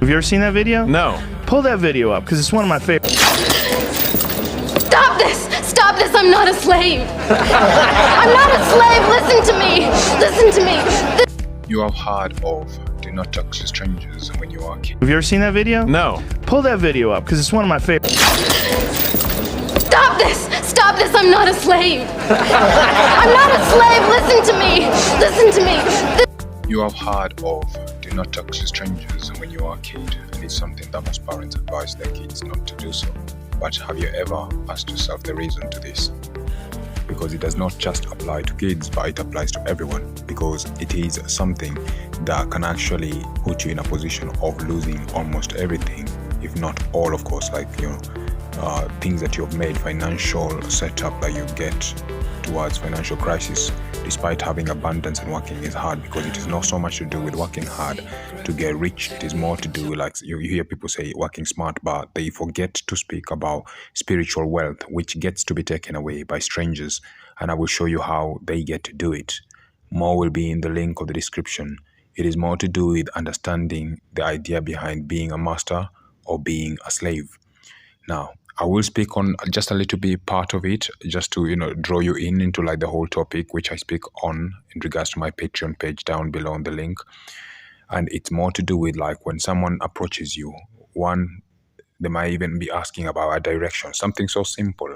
Have you ever seen that video? No. Pull that video up, because it's one of my favorites. Stop this! Stop this! I'm not a slave! I'm not a slave! Listen to me! Listen to me! You have heard of do not talk to strangers when you are a kid. Have you ever seen that video? No. Pull that video up, because it's one of my favorites. Stop this! Stop this! I'm not a slave! I'm not a slave! Listen to me! Listen to me! You have heard of do not talk to strangers when you are a kid, and it's something that most parents advise their kids not to do so. But have you ever asked yourself the reason to this? Because it does not just apply to kids, but it applies to everyone, because it is something that can actually put you in a position of losing almost everything, if not all, of course, like, things that you've made, financial setup that you get towards financial crisis. Despite having abundance and working is hard, because it is not so much to do with working hard to get rich. It is more to do, like you hear people say, working smart, but they forget to speak about spiritual wealth, which gets to be taken away by strangers. And I will show you how they get to do it. More will be in the link of the description. It is more to do with understanding the idea behind being a master or being a slave. Now, I will speak on just a little bit part of it, just to, draw you into like the whole topic, which I speak on in regards to my Patreon page down below on the link. And it's more to do with like when someone approaches you, one, they might even be asking about a direction, something so simple.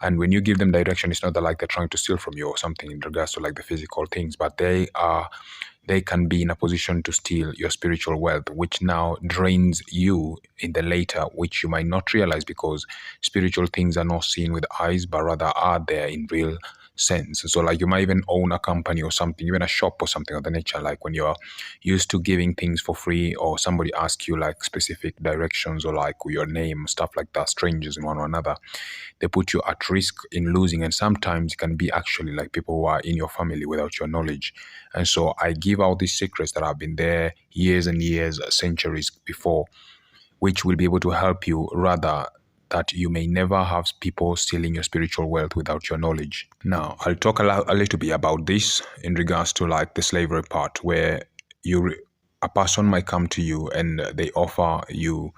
And when you give them direction, it's not that like they're trying to steal from you or something in regards to like the physical things, but they can be in a position to steal your spiritual wealth, which now drains you in the later, which you might not realize, because spiritual things are not seen with eyes, but rather are there in real sense. So like you might even own a company or something, even a shop or something of the nature, like when you're used to giving things for free, or somebody asks you like specific directions or like your name, stuff like that, strangers in one or another, they put you at risk in losing. And sometimes it can be actually like people who are in your family without your knowledge. And so I give out these secrets that have been there years and years, centuries before, which will be able to help you, rather that you may never have people stealing your spiritual wealth without your knowledge. Now, I'll talk a little bit about this in regards to like the slavery part, where a person might come to you and they offer you,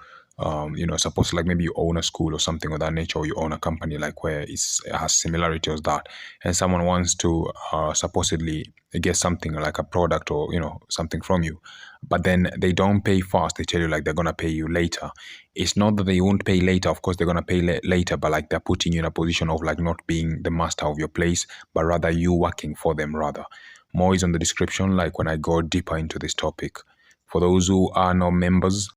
suppose like maybe you own a school or something of that nature, or you own a company like where it has similarity as that, and someone wants to supposedly get something like a product or something from you, but then they don't pay fast. They tell you like they're gonna pay you later. It's not that they won't pay later, of course they're gonna pay later, but like they're putting you in a position of like not being the master of your place, but rather you working for them rather. More is on the description, like when I go deeper into this topic. For those who are not members,